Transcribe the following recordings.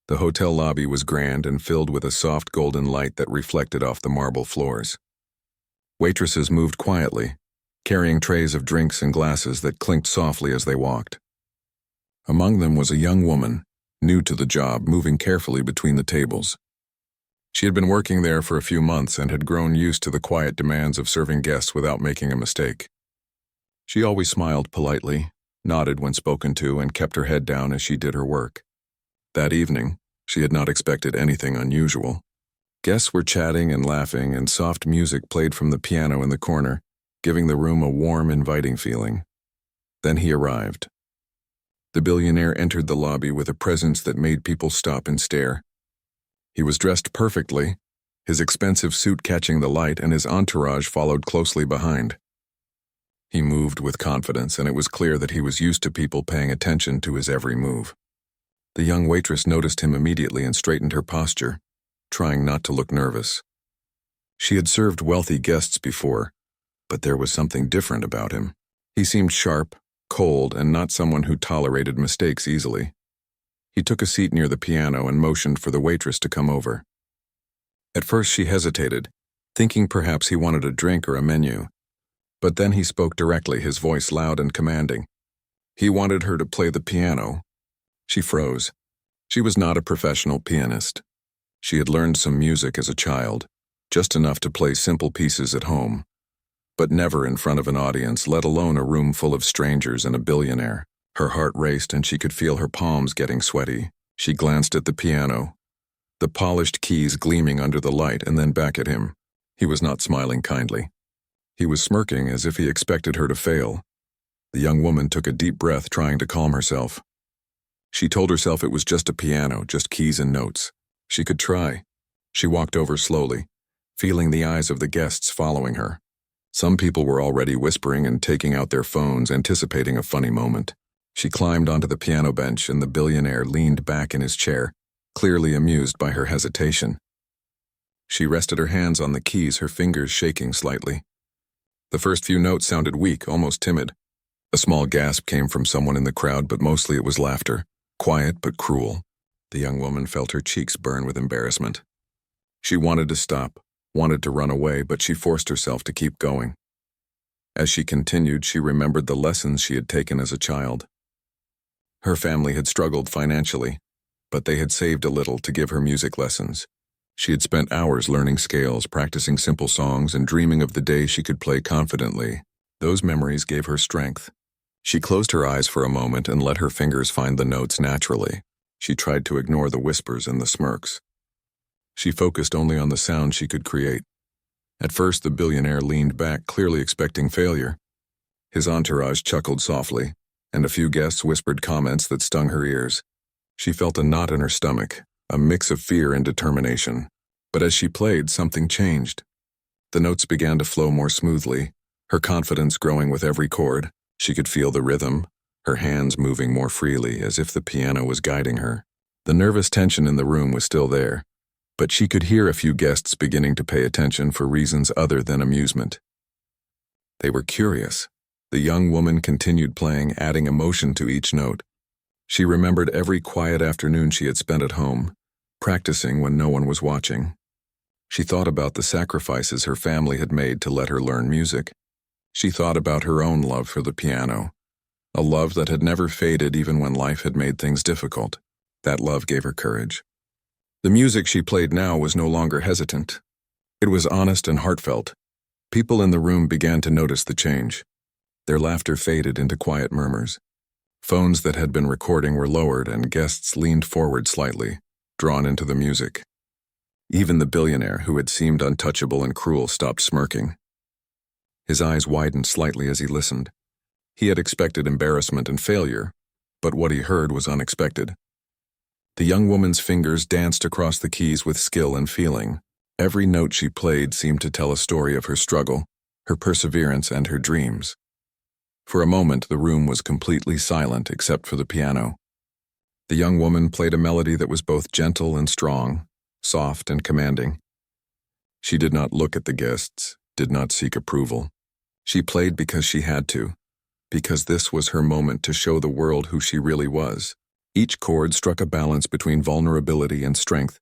The hotel lobby was grand and filled with a soft golden light that reflected off the marble floors. Waitresses moved quietly, carrying trays of drinks and glasses that clinked softly as they walked. Among them was a young woman, new to the job, moving carefully between the tables. She had been working there for a few months and had grown used to the quiet demands of serving guests without making a mistake. She always smiled politely, nodded when spoken to, and kept her head down as she did her work. That evening, she had not expected anything unusual. Guests were chatting and laughing, and soft music played from the piano in the corner, giving the room a warm, inviting feeling. Then he arrived. The billionaire entered the lobby with a presence that made people stop and stare. He was dressed perfectly, his expensive suit catching the light, and his entourage followed closely behind. He moved with confidence, and it was clear that he was used to people paying attention to his every move. The young waitress noticed him immediately and straightened her posture, trying not to look nervous. She had served wealthy guests before, but there was something different about him. He seemed sharp, cold, and not someone who tolerated mistakes easily. He took a seat near the piano and motioned for the waitress to come over. At first she hesitated, thinking perhaps he wanted a drink or a menu. But then he spoke directly, his voice loud and commanding. He wanted her to play the piano. She froze. She was not a professional pianist. She had learned some music as a child, just enough to play simple pieces at home, but never in front of an audience, let alone a room full of strangers and a billionaire. Her heart raced and she could feel her palms getting sweaty. She glanced at the piano, the polished keys gleaming under the light, and then back at him. He was not smiling kindly. He was smirking as if he expected her to fail. The young woman took a deep breath, trying to calm herself. She told herself it was just a piano, just keys and notes. She could try. She walked over slowly, feeling the eyes of the guests following her. Some people were already whispering and taking out their phones, anticipating a funny moment. She climbed onto the piano bench, and the billionaire leaned back in his chair, clearly amused by her hesitation. She rested her hands on the keys, her fingers shaking slightly. The first few notes sounded weak, almost timid. A small gasp came from someone in the crowd, but mostly it was laughter, quiet but cruel. The young woman felt her cheeks burn with embarrassment. She wanted to stop, wanted to run away, but she forced herself to keep going. As she continued, she remembered the lessons she had taken as a child. Her family had struggled financially, but they had saved a little to give her music lessons. She had spent hours learning scales, practicing simple songs, and dreaming of the day she could play confidently. Those memories gave her strength. She closed her eyes for a moment and let her fingers find the notes naturally. She tried to ignore the whispers and the smirks. She focused only on the sound she could create. At first, the billionaire leaned back, clearly expecting failure. His entourage chuckled softly, and a few guests whispered comments that stung her ears. She felt a knot in her stomach, a mix of fear and determination. But as she played, something changed. The notes began to flow more smoothly, her confidence growing with every chord. She could feel the rhythm, her hands moving more freely, as if the piano was guiding her. The nervous tension in the room was still there, but she could hear a few guests beginning to pay attention for reasons other than amusement. They were curious. The young woman continued playing, adding emotion to each note. She remembered every quiet afternoon she had spent at home, practicing when no one was watching. She thought about the sacrifices her family had made to let her learn music. She thought about her own love for the piano, a love that had never faded even when life had made things difficult. That love gave her courage. The music she played now was no longer hesitant. It was honest and heartfelt. People in the room began to notice the change. Their laughter faded into quiet murmurs. Phones that had been recording were lowered, and guests leaned forward slightly, drawn into the music. Even the billionaire, who had seemed untouchable and cruel, stopped smirking. His eyes widened slightly as he listened. He had expected embarrassment and failure, but what he heard was unexpected. The young woman's fingers danced across the keys with skill and feeling. Every note she played seemed to tell a story of her struggle, her perseverance, and her dreams. For a moment, the room was completely silent except for the piano. The young woman played a melody that was both gentle and strong, soft and commanding. She did not look at the guests, did not seek approval. She played because she had to, because this was her moment to show the world who she really was. Each chord struck a balance between vulnerability and strength.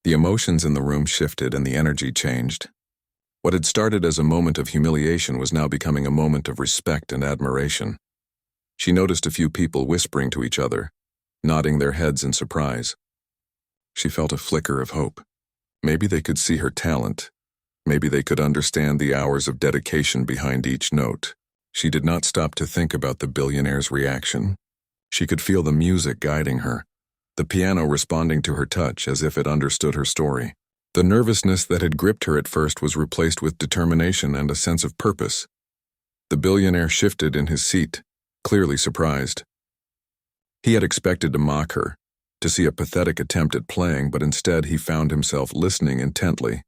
The emotions in the room shifted and the energy changed. What had started as a moment of humiliation was now becoming a moment of respect and admiration. She noticed a few people whispering to each other, nodding their heads in surprise. She felt a flicker of hope. Maybe they could see her talent. Maybe they could understand the hours of dedication behind each note. She did not stop to think about the billionaire's reaction. She could feel the music guiding her, the piano responding to her touch as if it understood her story. The nervousness that had gripped her at first was replaced with determination and a sense of purpose. The billionaire shifted in his seat, clearly surprised. He had expected to mock her, to see a pathetic attempt at playing, but instead he found himself listening intently.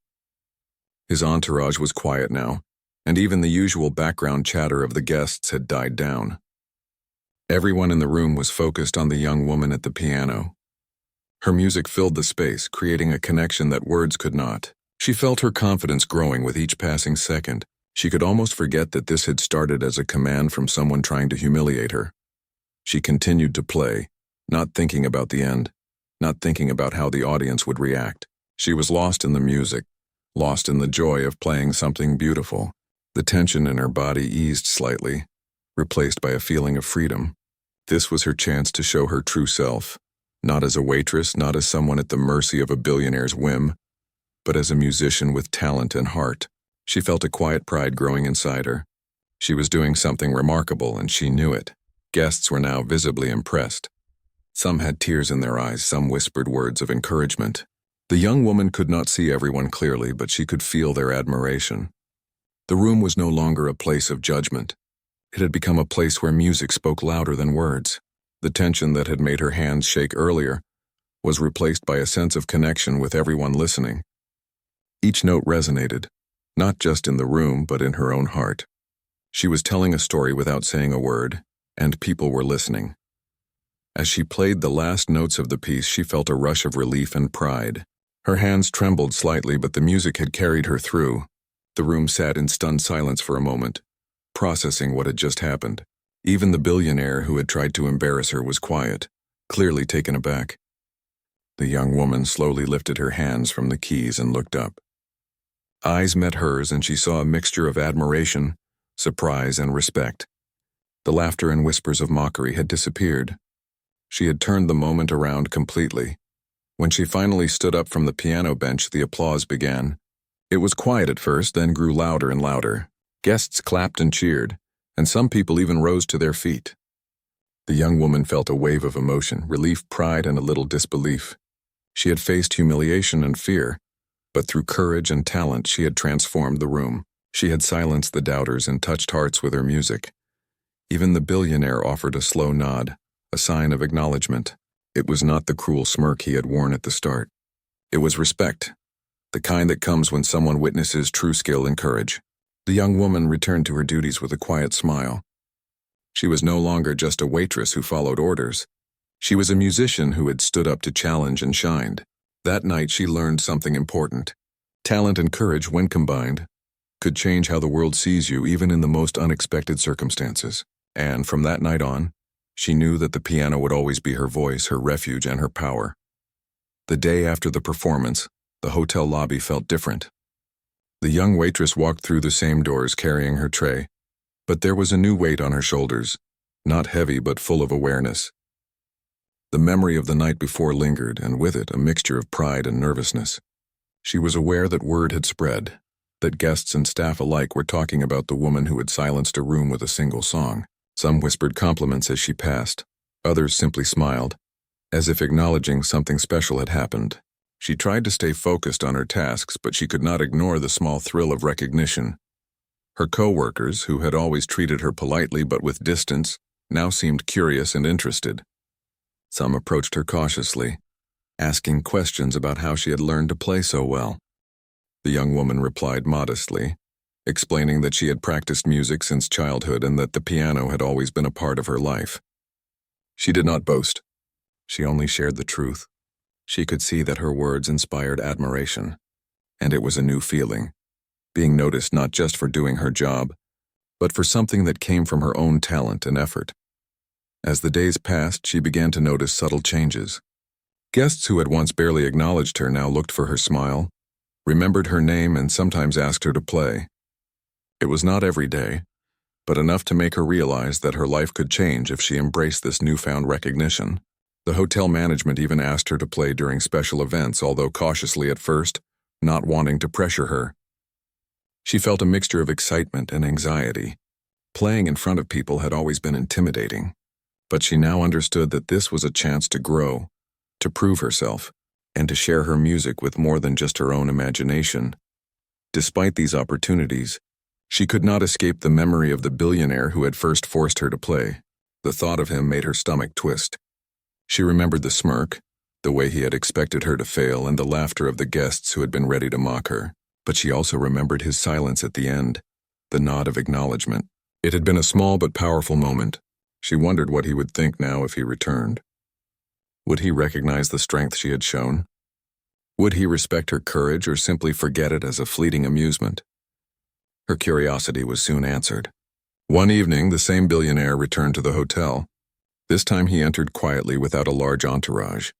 His entourage was quiet now, and even the usual background chatter of the guests had died down. Everyone in the room was focused on the young woman at the piano. Her music filled the space, creating a connection that words could not. She felt her confidence growing with each passing second. She could almost forget that this had started as a command from someone trying to humiliate her. She continued to play, not thinking about the end, not thinking about how the audience would react. She was lost in the music, lost in the joy of playing something beautiful. The tension in her body eased slightly, replaced by a feeling of freedom. This was her chance to show her true self. Not as a waitress, not as someone at the mercy of a billionaire's whim, but as a musician with talent and heart. She felt a quiet pride growing inside her. She was doing something remarkable, and she knew it. Guests were now visibly impressed. Some had tears in their eyes, some whispered words of encouragement. The young woman could not see everyone clearly, but she could feel their admiration. The room was no longer a place of judgment. It had become a place where music spoke louder than words. The tension that had made her hands shake earlier was replaced by a sense of connection with everyone listening. Each note resonated, not just in the room but in her own heart. She was telling a story without saying a word, and people were listening. As she played the last notes of the piece, she felt a rush of relief and pride. Her hands trembled slightly, but the music had carried her through. The room sat in stunned silence for a moment, processing what had just happened. Even the billionaire who had tried to embarrass her was quiet, clearly taken aback. The young woman slowly lifted her hands from the keys and looked up. Eyes met hers, and she saw a mixture of admiration, surprise, and respect. The laughter and whispers of mockery had disappeared. She had turned the moment around completely. When she finally stood up from the piano bench, the applause began. It was quiet at first, then grew louder and louder. Guests clapped and cheered, and some people even rose to their feet. The young woman felt a wave of emotion, relief, pride, and a little disbelief. She had faced humiliation and fear, but through courage and talent she had transformed the room. She had silenced the doubters and touched hearts with her music. Even the billionaire offered a slow nod, a sign of acknowledgement. It was not the cruel smirk he had worn at the start. It was respect, the kind that comes when someone witnesses true skill and courage. The young woman returned to her duties with a quiet smile. She was no longer just a waitress who followed orders. She was a musician who had stood up to challenge and shined. That night she learned something important. Talent and courage, when combined, could change how the world sees you even in the most unexpected circumstances. And from that night on, she knew that the piano would always be her voice, her refuge, and her power. The day after the performance, the hotel lobby felt different. The young waitress walked through the same doors carrying her tray, but there was a new weight on her shoulders, not heavy but full of awareness. The memory of the night before lingered, and with it a mixture of pride and nervousness. She was aware that word had spread, that guests and staff alike were talking about the woman who had silenced a room with a single song. Some whispered compliments as she passed, others simply smiled, as if acknowledging something special had happened. She tried to stay focused on her tasks, but she could not ignore the small thrill of recognition. Her co-workers, who had always treated her politely but with distance, now seemed curious and interested. Some approached her cautiously, asking questions about how she had learned to play so well. The young woman replied modestly, explaining that she had practiced music since childhood and that the piano had always been a part of her life. She did not boast. She only shared the truth. She could see that her words inspired admiration, and it was a new feeling, being noticed not just for doing her job, but for something that came from her own talent and effort. As the days passed, she began to notice subtle changes. Guests who had once barely acknowledged her now looked for her smile, remembered her name, and sometimes asked her to play. It was not every day, but enough to make her realize that her life could change if she embraced this newfound recognition. The hotel management even asked her to play during special events, although cautiously at first, not wanting to pressure her. She felt a mixture of excitement and anxiety. Playing in front of people had always been intimidating, but she now understood that this was a chance to grow, to prove herself, and to share her music with more than just her own imagination. Despite these opportunities, she could not escape the memory of the billionaire who had first forced her to play. The thought of him made her stomach twist. She remembered the smirk, the way he had expected her to fail, and the laughter of the guests who had been ready to mock her. But she also remembered his silence at the end, the nod of acknowledgement. It had been a small but powerful moment. She wondered what he would think now if he returned. Would he recognize the strength she had shown? Would he respect her courage or simply forget it as a fleeting amusement? Her curiosity was soon answered. One evening, the same billionaire returned to the hotel. This time he entered quietly without a large entourage.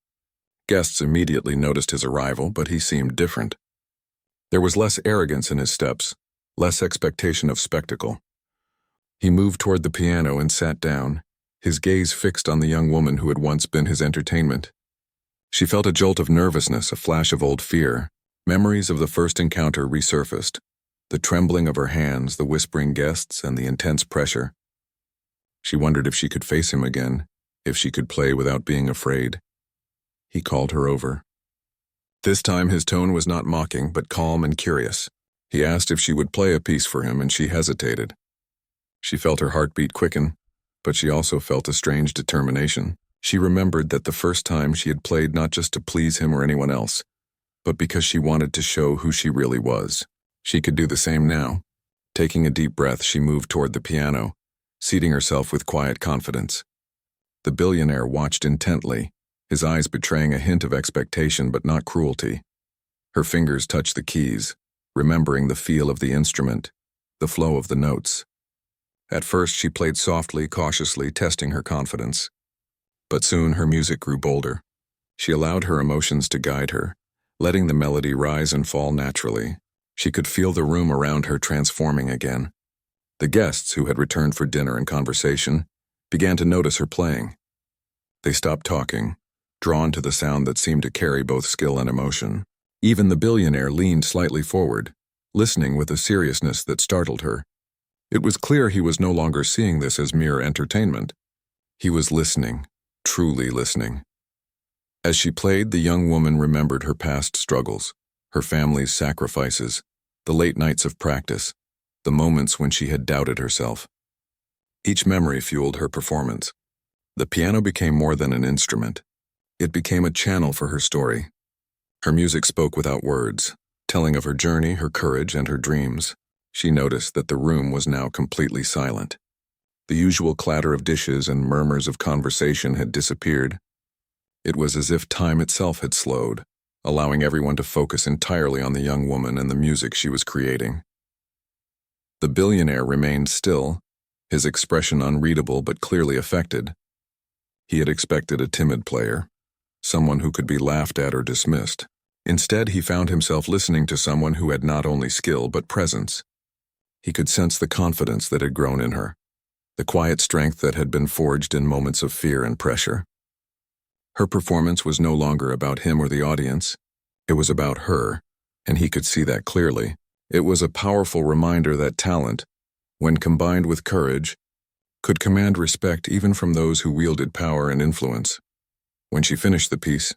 Guests immediately noticed his arrival, but he seemed different. There was less arrogance in his steps, less expectation of spectacle. He moved toward the piano and sat down, his gaze fixed on the young woman who had once been his entertainment. She felt a jolt of nervousness, a flash of old fear. Memories of the first encounter resurfaced, the trembling of her hands, the whispering guests, and the intense pressure. She wondered if she could face him again, if she could play without being afraid. He called her over. This time his tone was not mocking, but calm and curious. He asked if she would play a piece for him, and she hesitated. She felt her heartbeat quicken, but she also felt a strange determination. She remembered that the first time she had played not just to please him or anyone else, but because she wanted to show who she really was. She could do the same now. Taking a deep breath, she moved toward the piano, seating herself with quiet confidence. The billionaire watched intently, his eyes betraying a hint of expectation but not cruelty. Her fingers touched the keys, remembering the feel of the instrument, the flow of the notes. At first she played softly, cautiously, testing her confidence. But soon her music grew bolder. She allowed her emotions to guide her, letting the melody rise and fall naturally. She could feel the room around her transforming again. The guests, who had returned for dinner and conversation, began to notice her playing. They stopped talking, drawn to the sound that seemed to carry both skill and emotion. Even the billionaire leaned slightly forward, listening with a seriousness that startled her. It was clear he was no longer seeing this as mere entertainment. He was listening, truly listening. As she played, the young woman remembered her past struggles, her family's sacrifices, the late nights of practice, the moments when she had doubted herself. Each memory fueled her performance. The piano became more than an instrument. It became a channel for her story. Her music spoke without words, telling of her journey, her courage, and her dreams. She noticed that the room was now completely silent. The usual clatter of dishes and murmurs of conversation had disappeared. It was as if time itself had slowed, allowing everyone to focus entirely on the young woman and the music she was creating. The billionaire remained still, his expression unreadable but clearly affected. He had expected a timid player, someone who could be laughed at or dismissed. Instead, he found himself listening to someone who had not only skill but presence. He could sense the confidence that had grown in her, the quiet strength that had been forged in moments of fear and pressure. Her performance was no longer about him or the audience. It was about her, and he could see that clearly. It was a powerful reminder that talent, when combined with courage, could command respect even from those who wielded power and influence. When she finished the piece,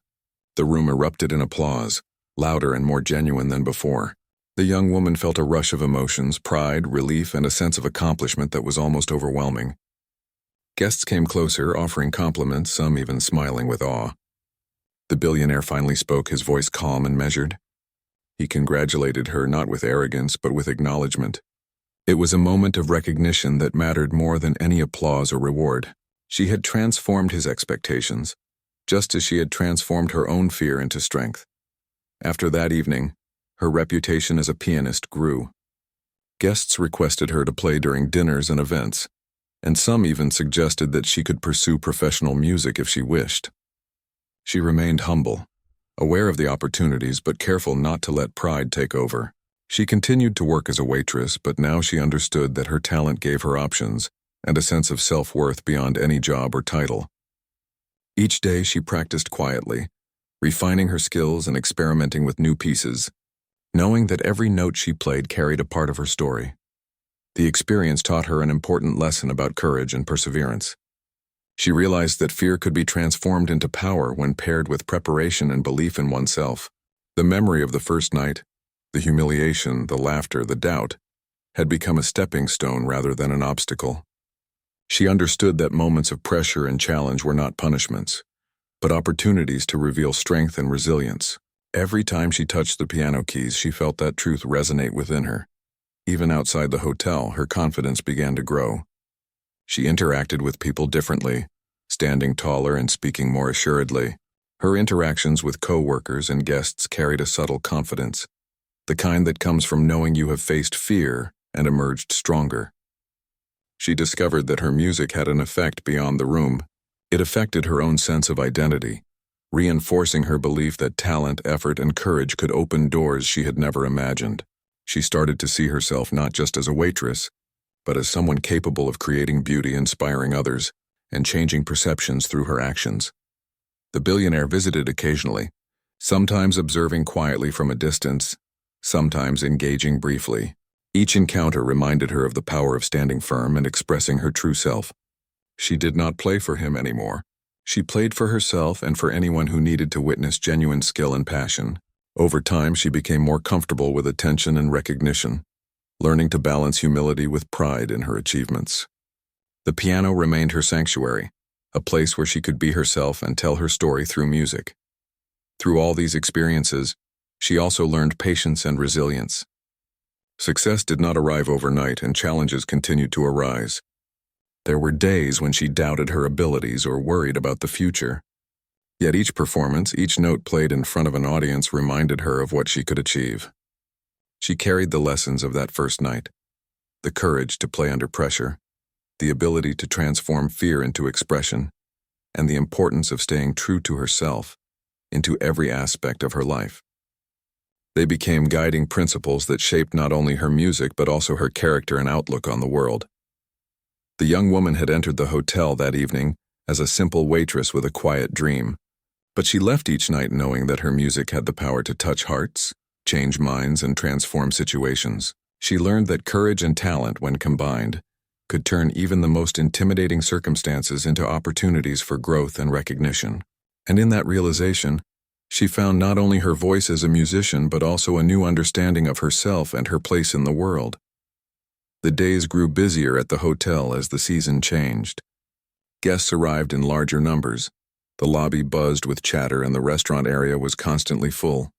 the room erupted in applause, louder and more genuine than before. The young woman felt a rush of emotions, pride, relief, and a sense of accomplishment that was almost overwhelming. Guests came closer, offering compliments, some even smiling with awe. The billionaire finally spoke, his voice calm and measured. He congratulated her not with arrogance but with acknowledgement. It was a moment of recognition that mattered more than any applause or reward. She had transformed his expectations, just as she had transformed her own fear into strength. After that evening, her reputation as a pianist grew. Guests requested her to play during dinners and events. and some even suggested that she could pursue professional music if she wished. She remained humble, aware of the opportunities but careful not to let pride take over. She continued to work as a waitress, but now she understood that her talent gave her options and a sense of self-worth beyond any job or title. Each day she practiced quietly, refining her skills and experimenting with new pieces, knowing that every note she played carried a part of her story. The experience taught her an important lesson about courage and perseverance. She realized that fear could be transformed into power when paired with preparation and belief in oneself. The memory of the first night, the humiliation, the laughter, the doubt, had become a stepping stone rather than an obstacle. She understood that moments of pressure and challenge were not punishments, but opportunities to reveal strength and resilience. Every time she touched the piano keys, she felt that truth resonate within her. Even outside the hotel, her confidence began to grow. She interacted with people differently, standing taller and speaking more assuredly. Her interactions with co-workers and guests carried a subtle confidence, the kind that comes from knowing you have faced fear and emerged stronger. She discovered that her music had an effect beyond the room. It affected her own sense of identity, reinforcing her belief that talent, effort, and courage could open doors she had never imagined. She started to see herself not just as a waitress, but as someone capable of creating beauty, inspiring others, and changing perceptions through her actions. The billionaire visited occasionally, sometimes observing quietly from a distance, sometimes engaging briefly. Each encounter reminded her of the power of standing firm and expressing her true self. She did not play for him anymore. She played for herself and for anyone who needed to witness genuine skill and passion. Over time, she became more comfortable with attention and recognition, learning to balance humility with pride in her achievements. The piano remained her sanctuary, a place where she could be herself and tell her story through music. Through all these experiences, she also learned patience and resilience. Success did not arrive overnight, and challenges continued to arise. There were days when she doubted her abilities or worried about the future. Yet each performance, each note played in front of an audience reminded her of what she could achieve. She carried the lessons of that first night, the courage to play under pressure, the ability to transform fear into expression, and the importance of staying true to herself into every aspect of her life. They became guiding principles that shaped not only her music but also her character and outlook on the world. The young woman had entered the hotel that evening as a simple waitress with a quiet dream, but she left each night knowing that her music had the power to touch hearts, change minds, and transform situations. She learned that courage and talent, when combined, could turn even the most intimidating circumstances into opportunities for growth and recognition. And in that realization, she found not only her voice as a musician but also a new understanding of herself and her place in the world. The days grew busier at the hotel as the season changed. Guests arrived in larger numbers. The lobby buzzed with chatter and the restaurant area was constantly full.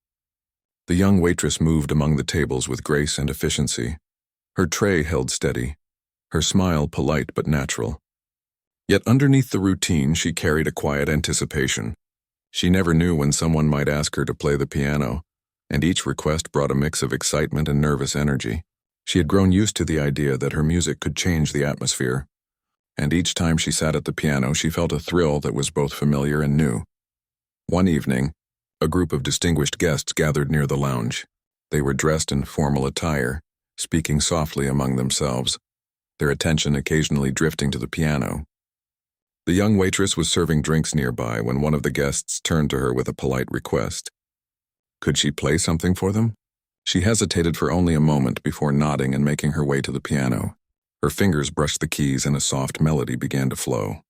The young waitress moved among the tables with grace and efficiency. Her tray held steady, her smile polite but natural. Yet underneath the routine, she carried a quiet anticipation. She never knew when someone might ask her to play the piano, and each request brought a mix of excitement and nervous energy. She had grown used to the idea that her music could change the atmosphere, and each time she sat at the piano, she felt a thrill that was both familiar and new. One evening, a group of distinguished guests gathered near the lounge. They were dressed in formal attire, speaking softly among themselves, their attention occasionally drifting to the piano. The young waitress was serving drinks nearby when one of the guests turned to her with a polite request. Could she play something for them? She hesitated for only a moment before nodding and making her way to the piano. Her fingers brushed the keys and a soft melody began to flow.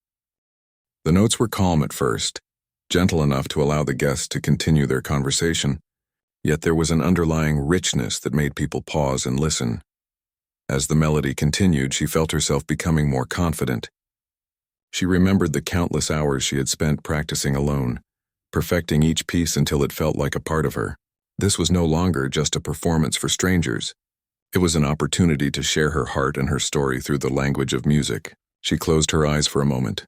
The notes were calm at first, gentle enough to allow the guests to continue their conversation, yet there was an underlying richness that made people pause and listen. As the melody continued, she felt herself becoming more confident. She remembered the countless hours she had spent practicing alone, perfecting each piece until it felt like a part of her. This was no longer just a performance for strangers. It was an opportunity to share her heart and her story through the language of music. She closed her eyes for a moment,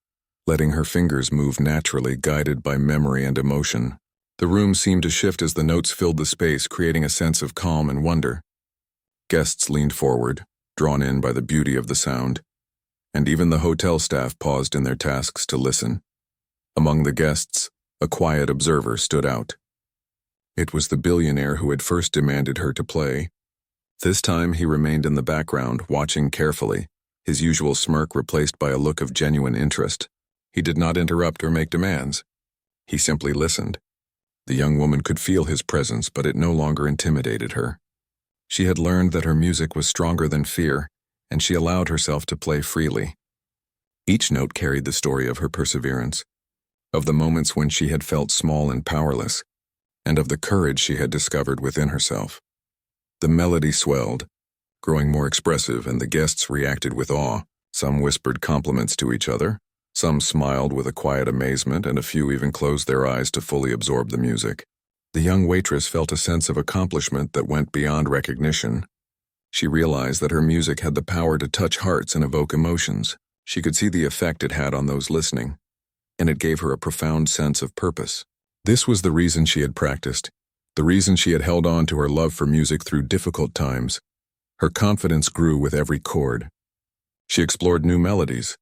letting her fingers move naturally, guided by memory and emotion. The room seemed to shift as the notes filled the space, creating a sense of calm and wonder. Guests leaned forward, drawn in by the beauty of the sound. and even the hotel staff paused in their tasks to listen. Among the guests, a quiet observer stood out. It was the billionaire who had first demanded her to play. This time he remained in the background, watching carefully, his usual smirk replaced by a look of genuine interest. He did not interrupt or make demands. He simply listened. The young woman could feel his presence, but it no longer intimidated her. She had learned that her music was stronger than fear, and she allowed herself to play freely. Each note carried the story of her perseverance, of the moments when she had felt small and powerless, and of the courage she had discovered within herself. The melody swelled, growing more expressive, and the guests reacted with awe. Some whispered compliments to each other, some smiled with a quiet amazement, and a few even closed their eyes to fully absorb the music. The young waitress felt a sense of accomplishment that went beyond recognition. She realized that her music had the power to touch hearts and evoke emotions. She could see the effect it had on those listening, and it gave her a profound sense of purpose. This was the reason she had practiced, the reason she had held on to her love for music through difficult times. Her confidence grew with every chord. She explored new melodies,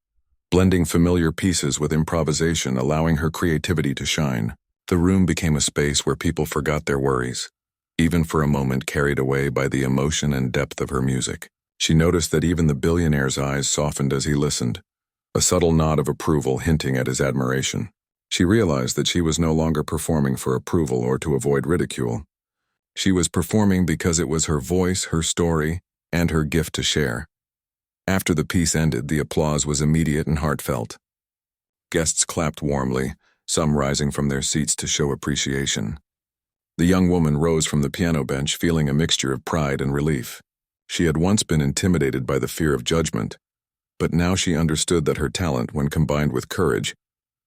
blending familiar pieces with improvisation, allowing her creativity to shine. The room became a space where people forgot their worries, even for a moment carried away by the emotion and depth of her music. She noticed that even the billionaire's eyes softened as he listened, a subtle nod of approval hinting at his admiration. She realized that she was no longer performing for approval or to avoid ridicule. She was performing because it was her voice, her story, and her gift to share. After the piece ended, the applause was immediate and heartfelt. Guests clapped warmly, some rising from their seats to show appreciation. The young woman rose from the piano bench feeling a mixture of pride and relief. She had once been intimidated by the fear of judgment, but now she understood that her talent, when combined with courage,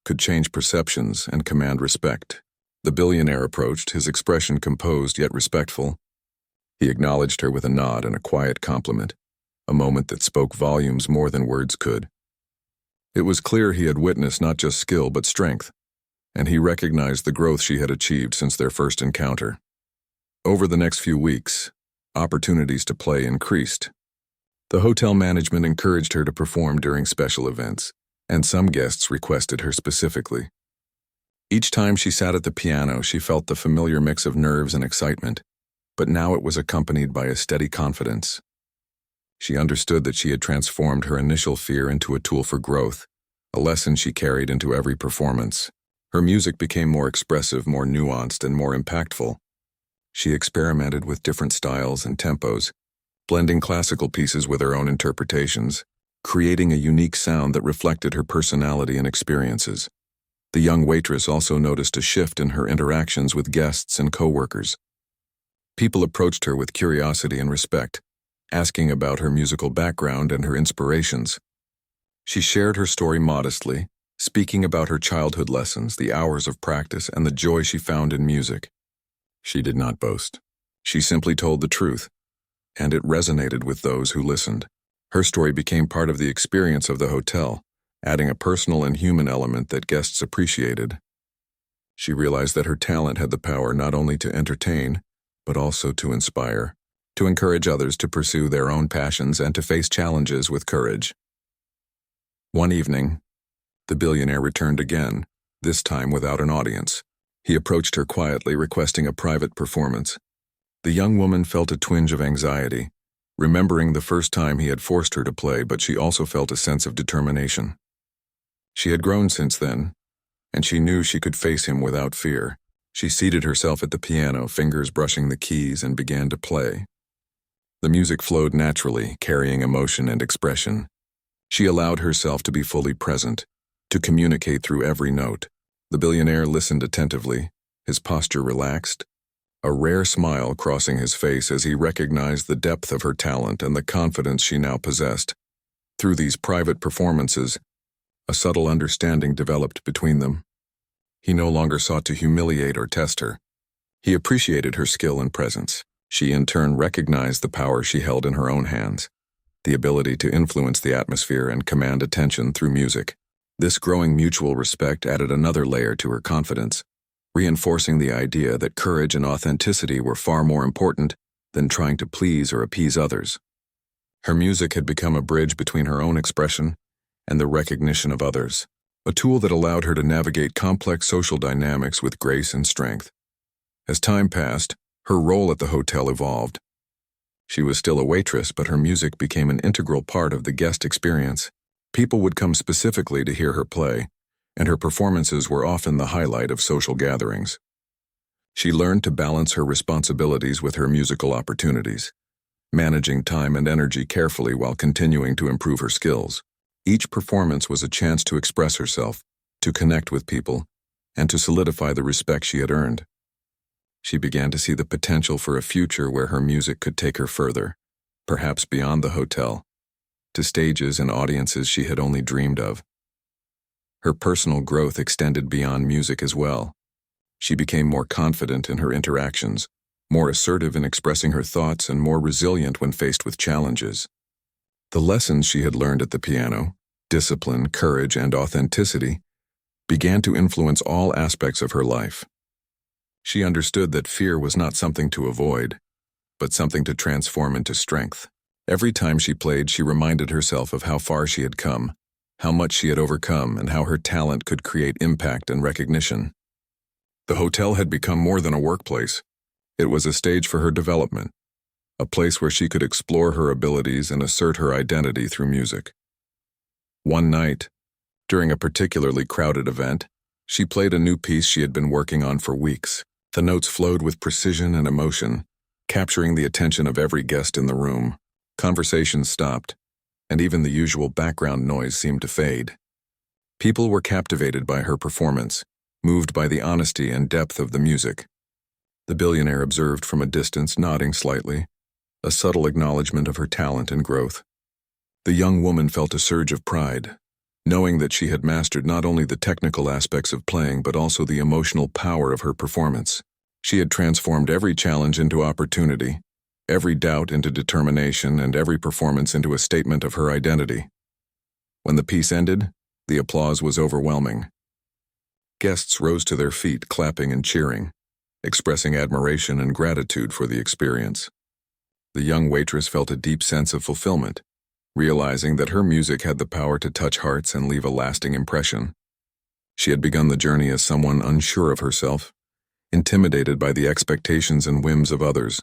could change perceptions and command respect. The billionaire approached, his expression composed yet respectful. He acknowledged her with a nod and a quiet compliment, a moment that spoke volumes more than words could. It was clear he had witnessed not just skill but strength, and he recognized the growth she had achieved since their first encounter. Over the next few weeks, opportunities to play increased. The hotel management encouraged her to perform during special events, and some guests requested her specifically. Each time she sat at the piano, she felt the familiar mix of nerves and excitement, but now it was accompanied by a steady confidence. She understood that she had transformed her initial fear into a tool for growth, a lesson she carried into every performance. Her music became more expressive, more nuanced, and more impactful. She experimented with different styles and tempos, blending classical pieces with her own interpretations, creating a unique sound that reflected her personality and experiences. The young waitress also noticed a shift in her interactions with guests and coworkers. People approached her with curiosity and respect, asking about her musical background and her inspirations. She shared her story modestly, speaking about her childhood lessons, the hours of practice, and the joy she found in music. She did not boast. She simply told the truth, and it resonated with those who listened. Her story became part of the experience of the hotel, adding a personal and human element that guests appreciated. She realized that her talent had the power not only to entertain, but also to inspire, to encourage others to pursue their own passions and to face challenges with courage. One evening, the billionaire returned again, this time without an audience. He approached her quietly, requesting a private performance. The young woman felt a twinge of anxiety, remembering the first time he had forced her to play, but she also felt a sense of determination. She had grown since then, and she knew she could face him without fear. She seated herself at the piano, fingers brushing the keys, and began to play. The music flowed naturally, carrying emotion and expression. She allowed herself to be fully present, to communicate through every note. The billionaire listened attentively, his posture relaxed, a rare smile crossing his face as he recognized the depth of her talent and the confidence she now possessed. Through these private performances, a subtle understanding developed between them. He no longer sought to humiliate or test her. He appreciated her skill and presence. She in turn recognized the power she held in her own hands, the ability to influence the atmosphere and command attention through music. This growing mutual respect added another layer to her confidence, reinforcing the idea that courage and authenticity were far more important than trying to please or appease others. Her music had become a bridge between her own expression and the recognition of others, a tool that allowed her to navigate complex social dynamics with grace and strength. As time passed, her role at the hotel evolved. She was still a waitress, but her music became an integral part of the guest experience. People would come specifically to hear her play, and her performances were often the highlight of social gatherings. She learned to balance her responsibilities with her musical opportunities, managing time and energy carefully while continuing to improve her skills. Each performance was a chance to express herself, to connect with people, and to solidify the respect she had earned. She began to see the potential for a future where her music could take her further, perhaps beyond the hotel, to stages and audiences she had only dreamed of. Her personal growth extended beyond music as well. She became more confident in her interactions, more assertive in expressing her thoughts, and more resilient when faced with challenges. The lessons she had learned at the piano, discipline, courage, and authenticity, began to influence all aspects of her life. She understood that fear was not something to avoid, but something to transform into strength. Every time she played, she reminded herself of how far she had come, how much she had overcome, and how her talent could create impact and recognition. The hotel had become more than a workplace. It was a stage for her development, a place where she could explore her abilities and assert her identity through music. One night, during a particularly crowded event, she played a new piece she had been working on for weeks. The notes flowed with precision and emotion, capturing the attention of every guest in the room. Conversations stopped, and even the usual background noise seemed to fade. People were captivated by her performance, moved by the honesty and depth of the music. The billionaire observed from a distance, nodding slightly, a subtle acknowledgement of her talent and growth. The young woman felt a surge of pride, knowing that she had mastered not only the technical aspects of playing but also the emotional power of her performance. She had transformed every challenge into opportunity, every doubt into determination, and every performance into a statement of her identity. When the piece ended, the applause was overwhelming. Guests rose to their feet, clapping and cheering, expressing admiration and gratitude for the experience. The young waitress felt a deep sense of fulfillment, realizing that her music had the power to touch hearts and leave a lasting impression. She had begun the journey as someone unsure of herself, intimidated by the expectations and whims of others.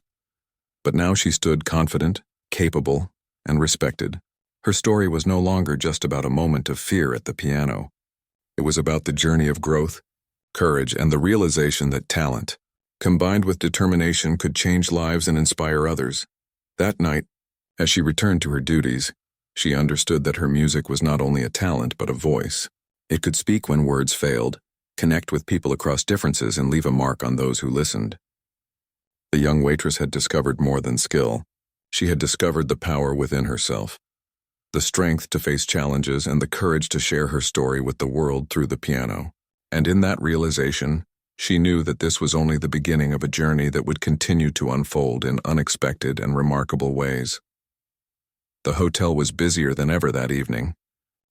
But now she stood confident, capable, and respected. Her story was no longer just about a moment of fear at the piano. It was about the journey of growth, courage, and the realization that talent, combined with determination, could change lives and inspire others. That night, as she returned to her duties, she understood that her music was not only a talent but a voice. It could speak when words failed, connect with people across differences, and leave a mark on those who listened. The young waitress had discovered more than skill. She had discovered the power within herself, the strength to face challenges, and the courage to share her story with the world through the piano. And in that realization, she knew that this was only the beginning of a journey that would continue to unfold in unexpected and remarkable ways. The hotel was busier than ever that evening,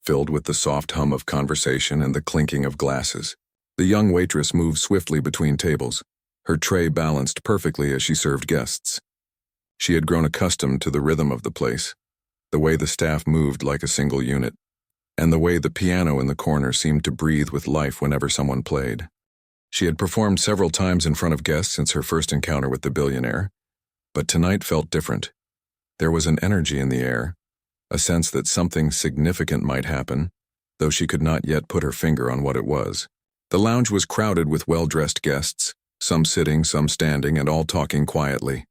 filled with the soft hum of conversation and the clinking of glasses. The young waitress moved swiftly between tables, her tray balanced perfectly as she served guests. She had grown accustomed to the rhythm of the place, the way the staff moved like a single unit, and the way the piano in the corner seemed to breathe with life whenever someone played. She had performed several times in front of guests since her first encounter with the billionaire, but tonight felt different. There was an energy in the air, a sense that something significant might happen, though she could not yet put her finger on what it was. The lounge was crowded with well-dressed guests, some sitting, some standing, and all talking quietly.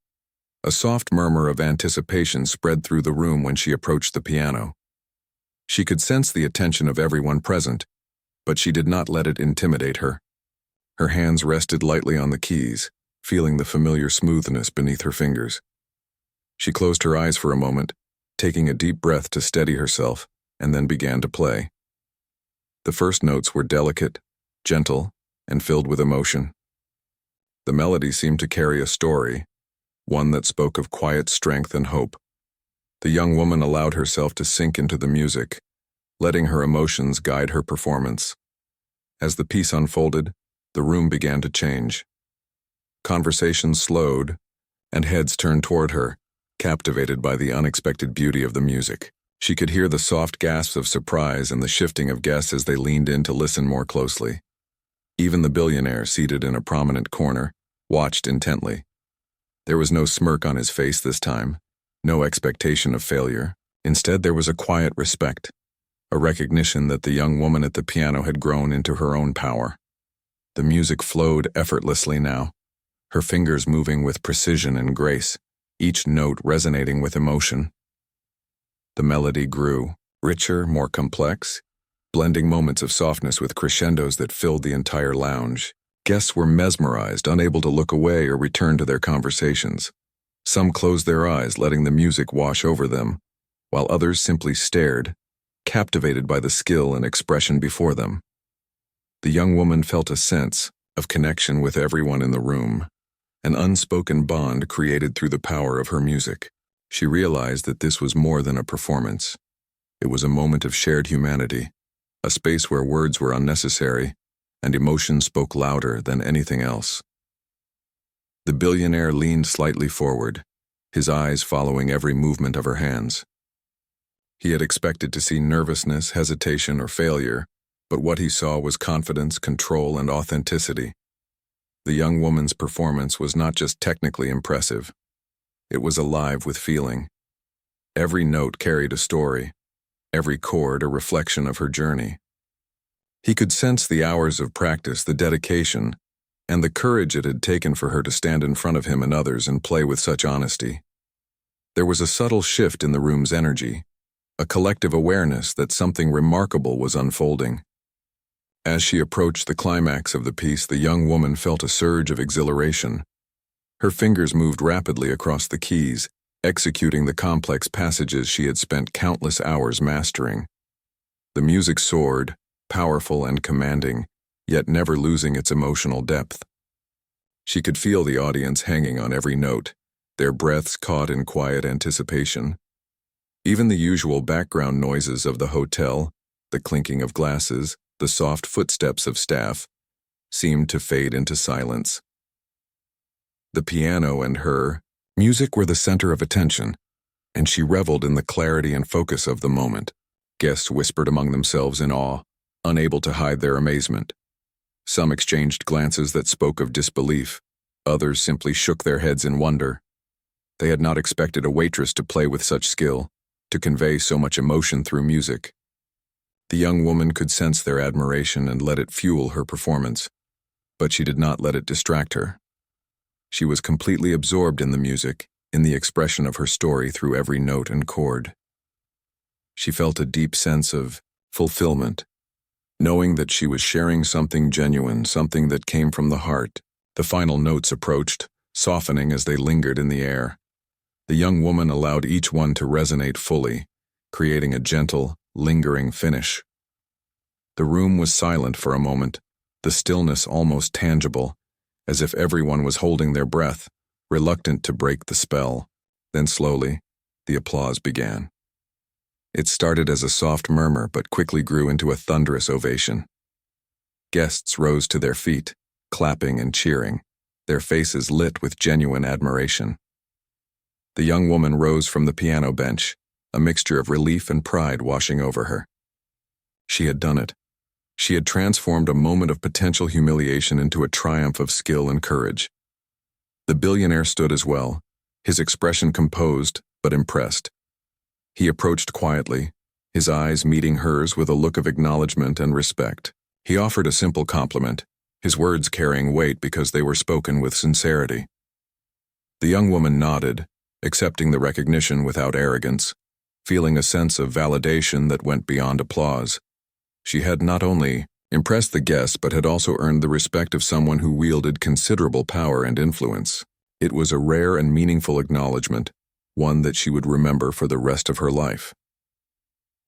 A soft murmur of anticipation spread through the room when she approached the piano. She could sense the attention of everyone present, but she did not let it intimidate her. Her hands rested lightly on the keys, feeling the familiar smoothness beneath her fingers. She closed her eyes for a moment, taking a deep breath to steady herself, and then began to play. The first notes were delicate, gentle, and filled with emotion. The melody seemed to carry a story, one that spoke of quiet strength and hope. The young woman allowed herself to sink into the music, letting her emotions guide her performance. As the piece unfolded, the room began to change. Conversations slowed, and heads turned toward her, captivated by the unexpected beauty of the music. She could hear the soft gasps of surprise and the shifting of guests as they leaned in to listen more closely. Even the billionaire, seated in a prominent corner, watched intently. There was no smirk on his face this time, no expectation of failure. Instead, there was a quiet respect, a recognition that the young woman at the piano had grown into her own power. The music flowed effortlessly now, her fingers moving with precision and grace, each note resonating with emotion. The melody grew, richer, more complex, blending moments of softness with crescendos that filled the entire lounge. Guests were mesmerized, unable to look away or return to their conversations. Some closed their eyes, letting the music wash over them, while others simply stared, captivated by the skill and expression before them. The young woman felt a sense of connection with everyone in the room, an unspoken bond created through the power of her music. She realized that this was more than a performance. It was a moment of shared humanity, a space where words were unnecessary and emotion spoke louder than anything else. The billionaire leaned slightly forward, his eyes following every movement of her hands. He had expected to see nervousness, hesitation, or failure, but what he saw was confidence, control, and authenticity. The young woman's performance was not just technically impressive. It was alive with feeling. Every note carried a story, every chord a reflection of her journey. He could sense the hours of practice, the dedication, and the courage it had taken for her to stand in front of him and others and play with such honesty. There was a subtle shift in the room's energy, a collective awareness that something remarkable was unfolding. As she approached the climax of the piece, the young woman felt a surge of exhilaration. Her fingers moved rapidly across the keys, executing the complex passages she had spent countless hours mastering. The music soared, powerful and commanding, yet never losing its emotional depth. She could feel the audience hanging on every note, their breaths caught in quiet anticipation. Even the usual background noises of the hotel, the clinking of glasses, the soft footsteps of staff, seemed to fade into silence. The piano and her music were the center of attention, and she reveled in the clarity and focus of the moment. Guests whispered among themselves in awe, unable to hide their amazement. Some exchanged glances that spoke of disbelief. Others simply shook their heads in wonder. They had not expected a waitress to play with such skill, to convey so much emotion through music. The young woman could sense their admiration and let it fuel her performance, but she did not let it distract her. She was completely absorbed in the music, in the expression of her story through every note and chord. She felt a deep sense of fulfillment, knowing that she was sharing something genuine, something that came from the heart. The final notes approached, softening as they lingered in the air. The young woman allowed each one to resonate fully, creating a gentle, lingering finish. The room was silent for a moment, the stillness almost tangible, as if everyone was holding their breath, reluctant to break the spell. Then slowly, the applause began. It started as a soft murmur but quickly grew into a thunderous ovation. Guests rose to their feet, clapping and cheering, their faces lit with genuine admiration. The young woman rose from the piano bench, a mixture of relief and pride washing over her. She had done it. She had transformed a moment of potential humiliation into a triumph of skill and courage. The billionaire stood as well, his expression composed but impressed. He approached quietly, his eyes meeting hers with a look of acknowledgement and respect. He offered a simple compliment, his words carrying weight because they were spoken with sincerity. The young woman nodded, accepting the recognition without arrogance, feeling a sense of validation that went beyond applause. She had not only impressed the guests but had also earned the respect of someone who wielded considerable power and influence. It was a rare and meaningful acknowledgement, one that she would remember for the rest of her life.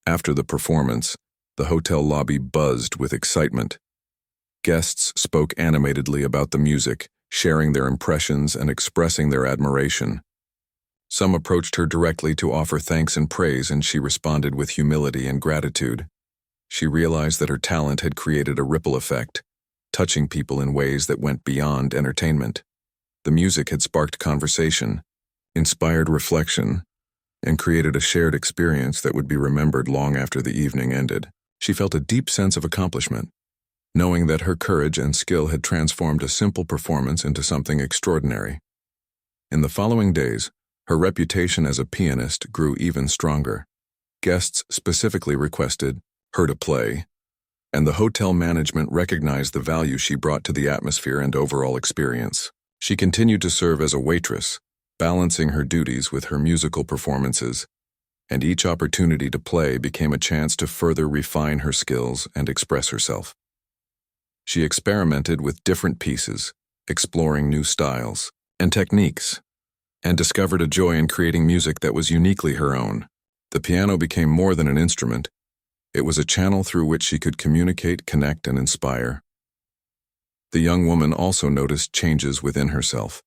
After the performance, the hotel lobby buzzed with excitement. Guests spoke animatedly about the music, sharing their impressions and expressing their admiration. Some approached her directly to offer thanks and praise, and she responded with humility and gratitude. She realized that her talent had created a ripple effect, touching people in ways that went beyond entertainment. The music had sparked conversation, inspired reflection, and created a shared experience that would be remembered long after the evening ended. She felt a deep sense of accomplishment, knowing that her courage and skill had transformed a simple performance into something extraordinary. In the following days, her reputation as a pianist grew even stronger. Guests specifically requested her to play, and the hotel management recognized the value she brought to the atmosphere and overall experience. She continued to serve as a waitress, balancing her duties with her musical performances, and each opportunity to play became a chance to further refine her skills and express herself. She experimented with different pieces, exploring new styles and techniques, and discovered a joy in creating music that was uniquely her own. The piano became more than an instrument. It was a channel through which she could communicate, connect, and inspire. The young woman also noticed changes within herself.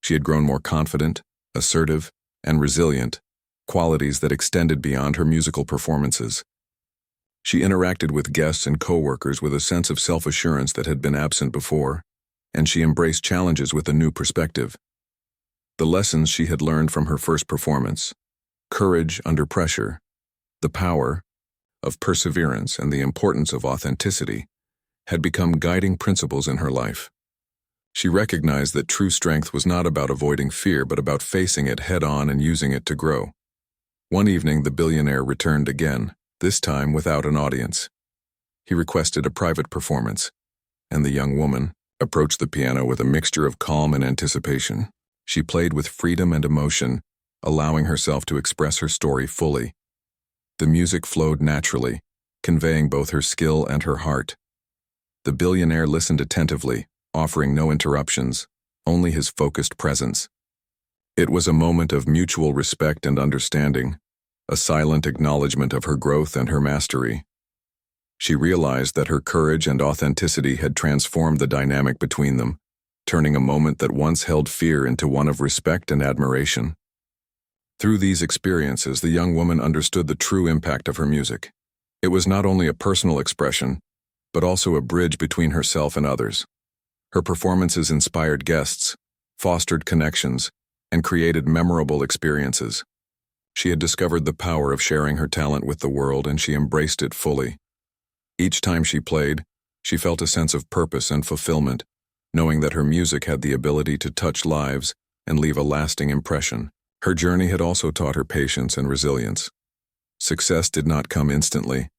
She had grown more confident, assertive, and resilient, qualities that extended beyond her musical performances. She interacted with guests and coworkers with a sense of self-assurance that had been absent before, and she embraced challenges with a new perspective. The lessons she had learned from her first performance, courage under pressure, the power of perseverance, and the importance of authenticity, had become guiding principles in her life. She recognized that true strength was not about avoiding fear, but about facing it head-on and using it to grow. One evening, the billionaire returned again, this time without an audience. He requested a private performance, and the young woman approached the piano with a mixture of calm and anticipation. She played with freedom and emotion, allowing herself to express her story fully. The music flowed naturally, conveying both her skill and her heart. The billionaire listened attentively, offering no interruptions, only his focused presence. It was a moment of mutual respect and understanding, a silent acknowledgement of her growth and her mastery. She realized that her courage and authenticity had transformed the dynamic between them, turning a moment that once held fear into one of respect and admiration. Through these experiences, the young woman understood the true impact of her music. It was not only a personal expression, but also a bridge between herself and others. Her performances inspired guests, fostered connections, and created memorable experiences. She had discovered the power of sharing her talent with the world, and she embraced it fully. Each time she played, she felt a sense of purpose and fulfillment, knowing that her music had the ability to touch lives and leave a lasting impression. Her journey had also taught her patience and resilience. Success did not come instantly,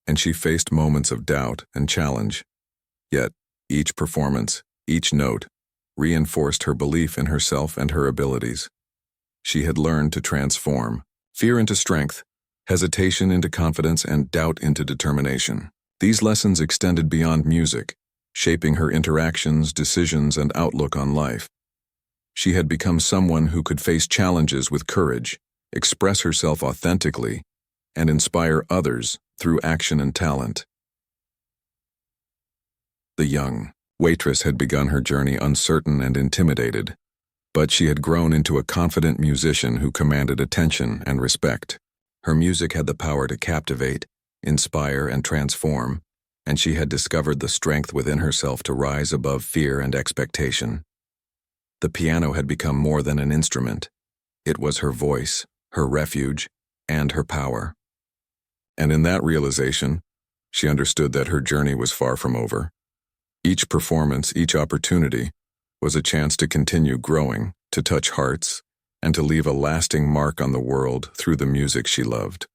and she faced moments of doubt and challenge. Yet, each performance, each note, reinforced her belief in herself and her abilities. She had learned to transform fear into strength, hesitation into confidence, and doubt into determination. These lessons extended beyond music, shaping her interactions, decisions, and outlook on life. She had become someone who could face challenges with courage, express herself authentically, and inspire others through action and talent. The young waitress had begun her journey uncertain and intimidated, but she had grown into a confident musician who commanded attention and respect. Her music had the power to captivate, inspire, and transform, and she had discovered the strength within herself to rise above fear and expectation. The piano had become more than an instrument. It was her voice, her refuge, and her power. And in that realization, she understood that her journey was far from over. Each performance, each opportunity, was a chance to continue growing, to touch hearts, and to leave a lasting mark on the world through the music she loved.